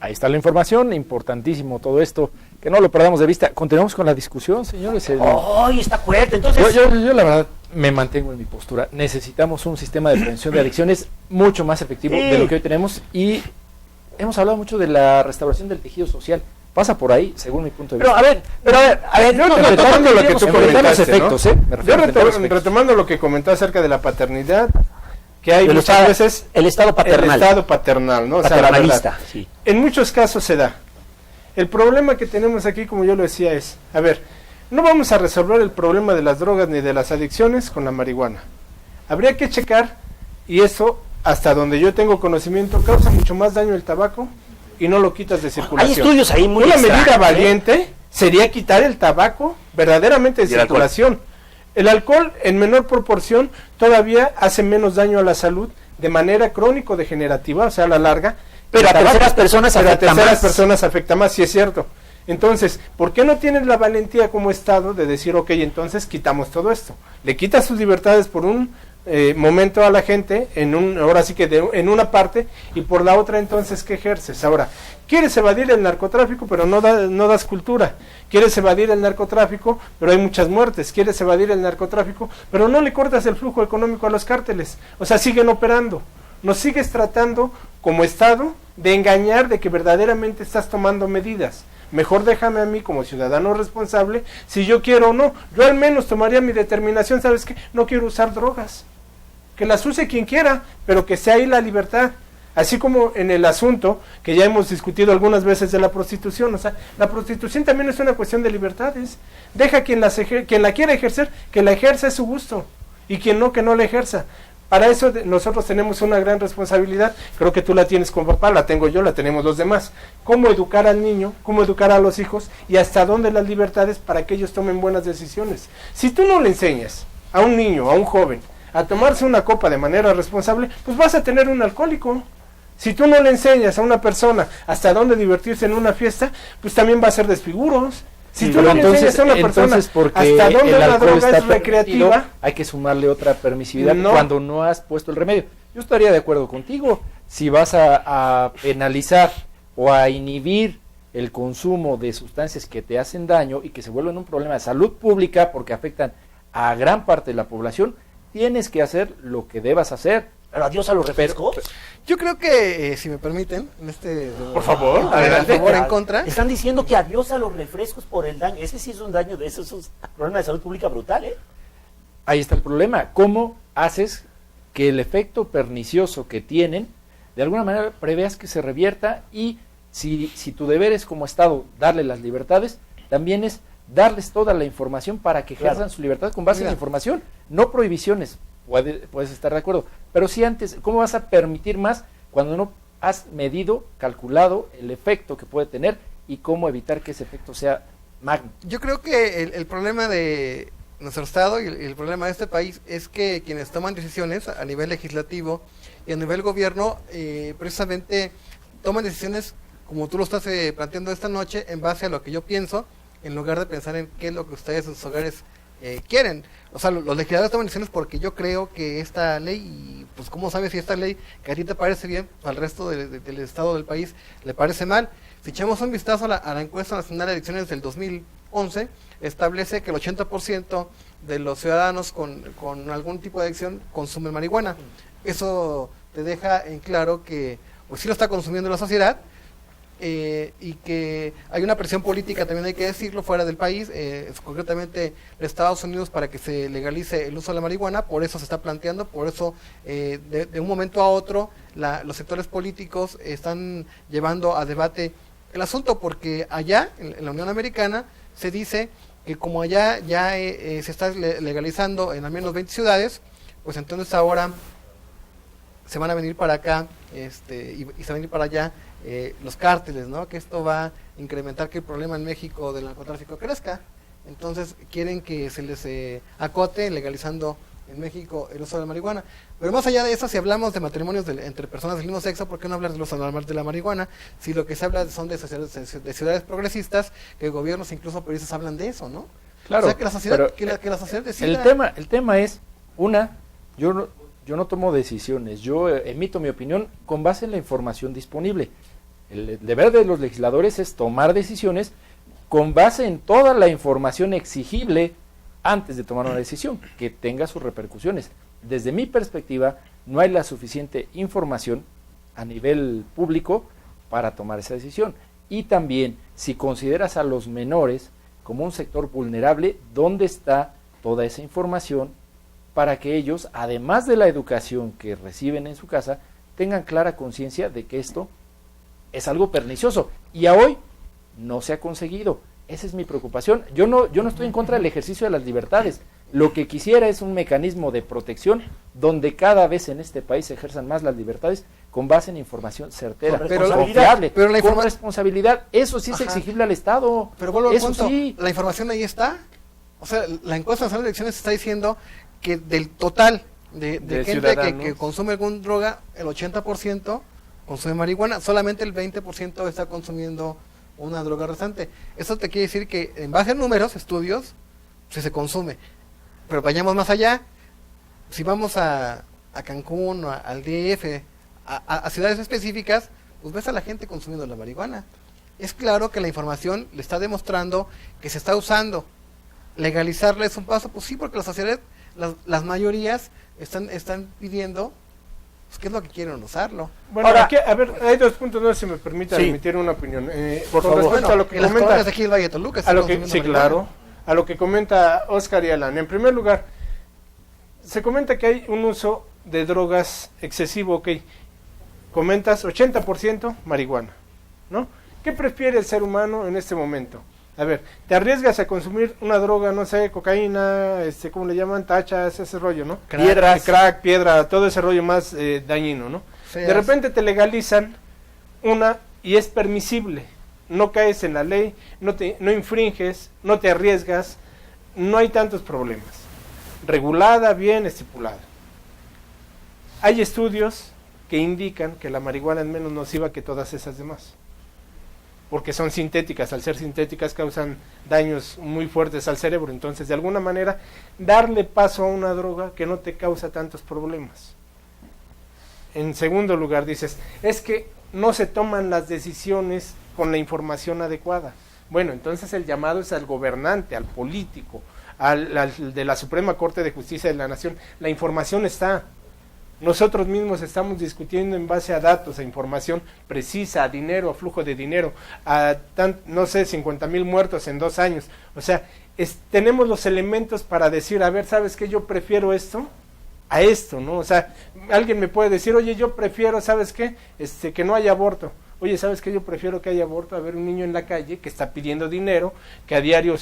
Ahí está la información, importantísimo todo esto, que no lo perdamos de vista. Continuamos con la discusión, señores. ¡Ay, está fuerte! Entonces, yo la verdad me mantengo en mi postura. Necesitamos un sistema de prevención de adicciones mucho más efectivo de lo que hoy tenemos, y hemos hablado mucho de la restauración del tejido social. Pasa por ahí, según mi punto de vista. Retomando lo que tú comentaste, ¿no? Retomando lo que comentó acerca de la paternidad, que hay muchas veces el estado paternal. El estado paternal, ¿no? Paternalista, o sea, sí. En muchos casos se da. El problema que tenemos aquí, como yo lo decía, es, a ver, no vamos a resolver el problema de las drogas ni de las adicciones con la marihuana. Habría que checar, y eso, hasta donde yo tengo conocimiento, causa mucho más daño el tabaco y no lo quitas de circulación. Hay estudios ahí muy Una medida valiente sería quitar el tabaco verdaderamente de circulación. El alcohol en menor proporción todavía hace menos daño a la salud de manera crónico-degenerativa, o sea, a la larga. Pero a terceras personas afecta más, sí es cierto. Entonces, ¿por qué no tienes la valentía como Estado de decir, ok, entonces quitamos todo esto? Le quitas sus libertades por un momento a la gente, ahora sí que en una parte, y por la otra entonces, ¿qué ejerces? Ahora, quieres evadir el narcotráfico, pero no das cultura. Quieres evadir el narcotráfico, pero hay muchas muertes. Quieres evadir el narcotráfico, pero no le cortas el flujo económico a los cárteles. O sea, siguen operando. Nos sigues tratando como Estado de engañar de que verdaderamente estás tomando medidas. Mejor déjame a mí como ciudadano responsable si yo quiero o no. Yo al menos tomaría mi determinación, ¿sabes qué? No quiero usar drogas. Que las use quien quiera, pero que sea ahí la libertad. Así como en el asunto que ya hemos discutido algunas veces de la prostitución. O sea, la prostitución también es una cuestión de libertades. Deja quien la quiera ejercer, que la ejerza, es su gusto. Y quien no, que no la ejerza. Para eso nosotros tenemos una gran responsabilidad. Creo que tú la tienes como papá, la tengo yo, la tenemos los demás. Cómo educar al niño, cómo educar a los hijos y hasta dónde las libertades para que ellos tomen buenas decisiones. Si tú no le enseñas a un niño, a un joven, a tomarse una copa de manera responsable, pues vas a tener un alcohólico. Si tú no le enseñas a una persona hasta dónde divertirse en una fiesta, pues también va a ser desfiguros. Si tú no le enseñas a una persona hasta dónde la droga es recreativa, hay que sumarle otra permisividad cuando no has puesto el remedio. Yo estaría de acuerdo contigo. Si vas a penalizar o a inhibir el consumo de sustancias que te hacen daño y que se vuelven un problema de salud pública porque afectan a gran parte de la población, tienes que hacer lo que debas hacer. Pero adiós a los refrescos. Yo creo que, si me permiten, por favor, adelante. Favor, en contra. Están diciendo que adiós a los refrescos por el daño. Ese sí es un daño, eso es un problema de salud pública brutal, ¿eh? Ahí está el problema. ¿Cómo haces que el efecto pernicioso que tienen, de alguna manera preveas que se revierta? Y si tu deber es como Estado darle las libertades, también es darles toda la información para que ejerzan su libertad con base en la información, no prohibiciones. Puedes estar de acuerdo, pero si antes, ¿cómo vas a permitir más cuando no has medido, calculado el efecto que puede tener y cómo evitar que ese efecto sea magno? Yo creo que el problema de nuestro Estado y el problema de este país es que quienes toman decisiones a nivel legislativo y a nivel gobierno, precisamente toman decisiones como tú lo estás planteando esta noche en base a lo que yo pienso, en lugar de pensar en qué es lo que ustedes en sus hogares quieren. O sea, los legisladores toman decisiones porque yo creo que esta ley, y pues cómo sabes si esta ley que a ti te parece bien, al resto del estado del país le parece mal. Si echamos un vistazo a la encuesta nacional de elecciones del 2011, establece que el 80% de los ciudadanos con algún tipo de adicción consumen marihuana. Eso te deja en claro que pues sí lo está consumiendo la sociedad, y que hay una presión política, también hay que decirlo, fuera del país, concretamente de Estados Unidos, para que se legalice el uso de la marihuana. Por eso se está planteando, por eso de un momento a otro los sectores políticos están llevando a debate el asunto, porque allá en la Unión Americana se dice que como allá ya se está legalizando en al menos 20 ciudades, pues entonces ahora se van a venir para acá y se van a venir para allá los cárteles, ¿no? Que esto va a incrementar que el problema en México del narcotráfico crezca. Entonces quieren que se les acote legalizando en México el uso de la marihuana. Pero más allá de eso, si hablamos de matrimonios entre personas del mismo sexo, ¿por qué no hablar de los anormales de la marihuana? Si lo que se habla son de ciudades progresistas, que gobiernos incluso periodistas hablan de eso, ¿no? Claro, o sea, que la sociedad decida. El tema es, yo no tomo decisiones, yo emito mi opinión con base en la información disponible. El deber de los legisladores es tomar decisiones con base en toda la información exigible antes de tomar una decisión, que tenga sus repercusiones. Desde mi perspectiva, no hay la suficiente información a nivel público para tomar esa decisión. Y también, si consideras a los menores como un sector vulnerable, ¿dónde está toda esa información para que ellos, además de la educación que reciben en su casa, tengan clara conciencia de que esto es algo pernicioso? Y a hoy no se ha conseguido. Esa es mi preocupación. Yo no estoy en contra del ejercicio de las libertades. Lo que quisiera es un mecanismo de protección donde cada vez en este país se ejerzan más las libertades con base en información certera, confiable, con responsabilidad. Eso sí es exigible al Estado. Pero vuelvo al Eso punto, sí. la información ahí está. O sea, la encuesta nacional de elecciones está diciendo que del total de gente que consume alguna droga, el 80% consume marihuana, solamente el 20% está consumiendo una droga restante. Eso te quiere decir que en base a números, estudios, se consume. Pero vayamos más allá. Si vamos a Cancún, al DF, a ciudades específicas, pues ves a la gente consumiendo la marihuana. Es claro que la información le está demostrando que se está usando. Legalizarla es un paso, pues sí, porque las sociedades, las mayorías están pidiendo, pues, qué es lo que quieren usarlo. Bueno, ahora, aquí, a ver, hay 2 puntos, no se me permite emitir una opinión. Por favor. Respecto a lo que en las comenta, colonias de aquí del Valle de Toluca, sí, claro, a lo que comenta Oscar y Alan. En primer lugar, se comenta que hay un uso de drogas excesivo, ok. Comentas 80% marihuana, ¿no? ¿Qué prefiere el ser humano en este momento? A ver, te arriesgas a consumir una droga, no sé, cocaína, ¿cómo le llaman? Tachas, ese rollo, ¿no? Crack, piedra, todo ese rollo más dañino, ¿no? Feas. De repente te legalizan una y es permisible. No caes en la ley, no infringes, no te arriesgas, no hay tantos problemas. Regulada, bien estipulada. Hay estudios que indican que la marihuana es menos nociva que todas esas demás, porque son sintéticas. Al ser sintéticas causan daños muy fuertes al cerebro. Entonces, de alguna manera, darle paso a una droga que no te causa tantos problemas. En segundo lugar, dices, es que no se toman las decisiones con la información adecuada. Bueno, entonces el llamado es al gobernante, al político, al de la Suprema Corte de Justicia de la Nación. La información está. Nosotros mismos estamos discutiendo en base a datos, a información precisa, a dinero, a flujo de dinero, a 50,000 muertos en 2 años. O sea, tenemos los elementos para decir, a ver, ¿sabes qué? Yo prefiero esto a esto, ¿no? O sea, alguien me puede decir, oye, yo prefiero, ¿sabes qué? Que no haya aborto. Oye, ¿sabes qué? Yo prefiero que haya aborto a ver un niño en la calle que está pidiendo dinero, que a diario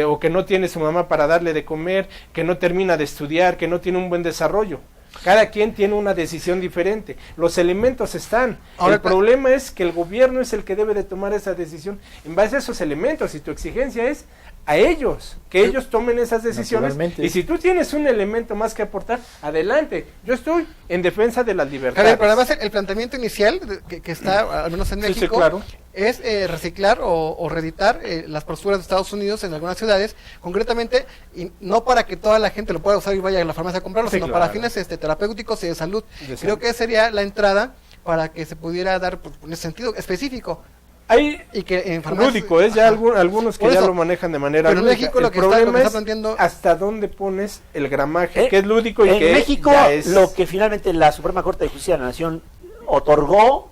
o que no tiene su mamá para darle de comer, que no termina de estudiar, que no tiene un buen desarrollo. Cada quien tiene una decisión diferente. Los elementos están. Ahora, el problema es que el gobierno es el que debe de tomar esa decisión en base a esos elementos, y tu exigencia es a ellos, que ellos tomen esas decisiones. Y si tú tienes un elemento más que aportar, adelante. Yo estoy en defensa de las libertades. A ver, pero además el planteamiento inicial que está, al menos en México, sí, claro, es reciclar o reeditar las posturas de Estados Unidos en algunas ciudades, concretamente, y no para que toda la gente lo pueda usar y vaya a la farmacia a comprarlo, sino para fines terapéuticos y de salud. Creo que sería la entrada para que se pudiera dar, pues, en ese sentido específico. Hay y que en lúdico, es ya algunos que ya lo manejan de manera pero lúdica. En México lo que problema está planteando es hasta dónde pones el gramaje, que es lúdico y en que México ya es... lo que finalmente la Suprema Corte de Justicia de la Nación otorgó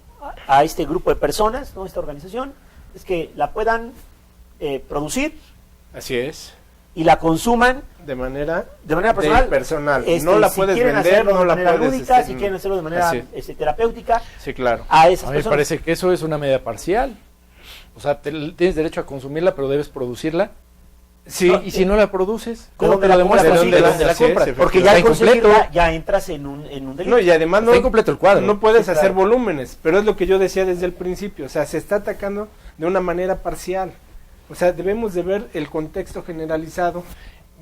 a este grupo de personas, ¿no? Esta organización, es que la puedan producir. Así es. Y la consuman de manera personal. No la puedes vender, no la puedes... de manera lúdica, si quieren hacerlo de manera terapéutica. Sí, claro. A esas a mí me parece que eso es una medida parcial. O sea, tienes derecho a consumirla, pero debes producirla. Sí. ¿No? Y si no la produces, ¿cómo te la demuestras? ¿De dónde la compras? Porque ya al conseguirla, ya entras en un delito. No, y además está incompleto el cuadro. No puedes hacer volúmenes, pero es lo que yo decía desde el principio. O sea, se está atacando de una manera parcial. O sea, debemos de ver el contexto generalizado.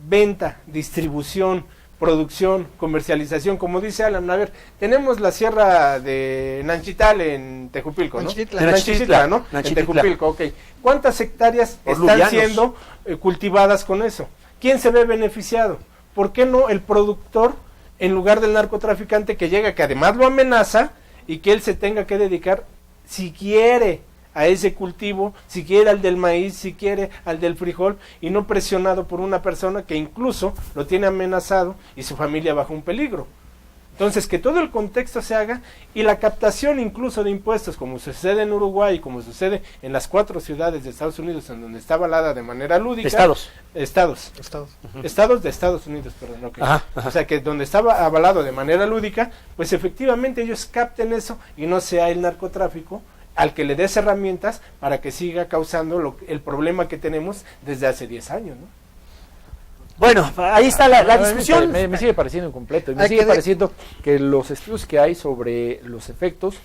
Venta, distribución, producción, comercialización, como dice Alan. A ver, tenemos la sierra de Nanchital en Tejupilco, ¿no? Nanchitla, ¿no? En Tejupilco, ok. ¿Cuántas hectáreas están siendo cultivadas con eso? ¿Quién se ve beneficiado? ¿Por qué no el productor, en lugar del narcotraficante que llega, que además lo amenaza, y que él se tenga que dedicar si quiere a ese cultivo, si quiere al del maíz, si quiere al del frijol, y no presionado por una persona que incluso lo tiene amenazado y su familia bajo un peligro. Entonces, que todo el contexto se haga y la captación incluso de impuestos, como sucede en Uruguay, como sucede en las 4 ciudades de Estados Unidos, en donde está avalada de manera lúdica. Estados. Estados de Estados Unidos, perdón. No, o sea, que donde estaba avalado de manera lúdica, pues efectivamente ellos capten eso y no sea el narcotráfico al que le des herramientas para que siga causando el problema que tenemos desde hace 10 años, ¿no? Bueno, ahí está la discusión. Me sigue pareciendo incompleto. Y me sigue pareciendo que los estudios que hay sobre los efectos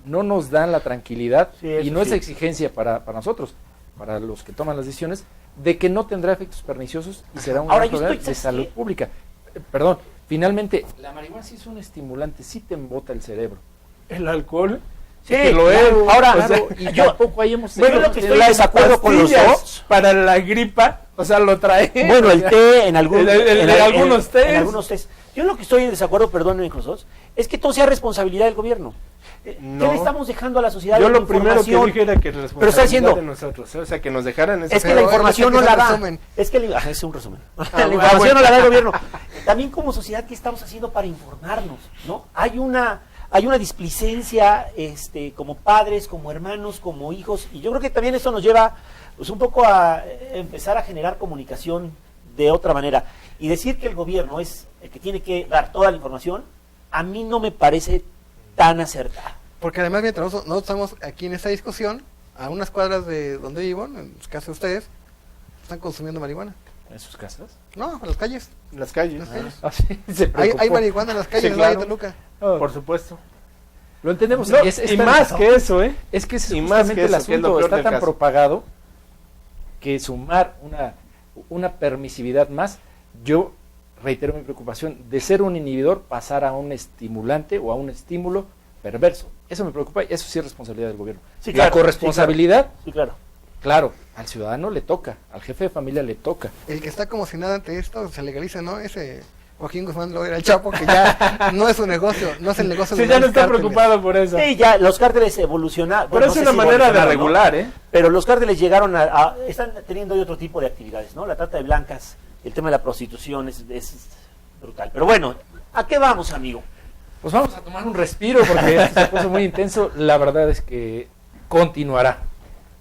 no nos dan la tranquilidad y no es exigencia para nosotros, para los que toman las decisiones, de que no tendrá efectos perniciosos y será un problema de salud pública. Perdón, finalmente, la marihuana sí es un estimulante, sí te embota el cerebro. El alcohol... Sí, claro. Ahora, y tampoco ahí hemos bueno, lo que estoy en desacuerdo con los dos. Para la gripa, o sea, lo trae. Bueno, el té en algunos tés. En algunos tés. Yo lo que estoy en desacuerdo, perdónenme con los dos, es que todo sea responsabilidad del gobierno. No. ¿Qué le estamos dejando a la sociedad? Yo lo primero que dije era que es pero está diciendo de nosotros, o sea, que nos dejaran es que la información no la da. Es que es un resumen. La información no la da el gobierno. También como sociedad, ¿qué estamos haciendo para informarnos? ¿No? Hay una displicencia como padres, como hermanos, como hijos, y yo creo que también esto nos lleva pues un poco a empezar a generar comunicación de otra manera. Y decir que el gobierno es el que tiene que dar toda la información, a mí no me parece tan acertado. Porque además, mientras nosotros estamos aquí en esta discusión, a unas cuadras de donde vivo, en los casos de ustedes, están consumiendo marihuana. ¿En sus casas? No, en las calles. En las calles. Sí, hay marihuana en las calles, sí, claro. de Toluca. Por supuesto. Lo entendemos. No, y más que eso, es que ese y es más justamente que eso, el que es lo asunto, peor está del tan caso. propagado que sumar una permisividad más, yo reitero mi preocupación de ser un inhibidor, pasar a un estimulante o a un estímulo perverso. Eso me preocupa y eso sí es responsabilidad del gobierno. Sí, claro, la corresponsabilidad, sí, claro. Claro, al ciudadano le toca, al jefe de familia le toca. El que está como si nada ante esto se legaliza, ¿no? Ese Joaquín Guzmán lo era el Chapo, que ya no es su negocio, no es el negocio de Sí, ya no está cárteles. preocupado por eso. Sí, ya los cárteles evolucionaron. Pero es una manera de regular, ¿no? Pero los cárteles llegaron están teniendo hoy otro tipo de actividades, ¿no? La trata de blancas, el tema de la prostitución es brutal. Pero bueno, ¿a qué vamos, amigo? Pues vamos a tomar un respiro porque esto se puso muy intenso. La verdad es que continuará.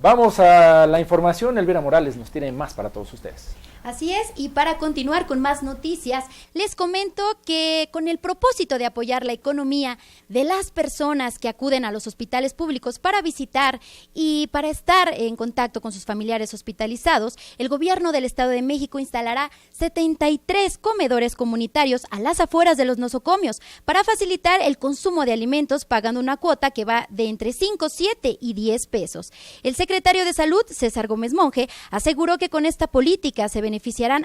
Vamos a la información. Elvira Morales nos tiene más para todos ustedes. Así es, y para continuar con más noticias, les comento que con el propósito de apoyar la economía de las personas que acuden a los hospitales públicos para visitar y para estar en contacto con sus familiares hospitalizados, el gobierno del Estado de México instalará 73 comedores comunitarios a las afueras de los nosocomios para facilitar el consumo de alimentos pagando una cuota que va de entre 5, 7 y 10 pesos. El secretario de Salud, César Gómez Monge, aseguró que con esta política se beneficiarán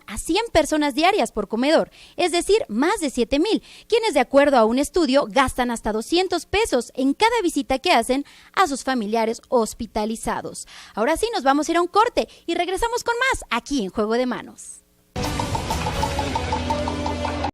a 100 personas diarias por comedor, es decir, más de 7,000, quienes de acuerdo a un estudio gastan hasta 200 pesos en cada visita que hacen a sus familiares hospitalizados. Ahora sí, nos vamos a ir a un corte y regresamos con más aquí en Juego de Manos.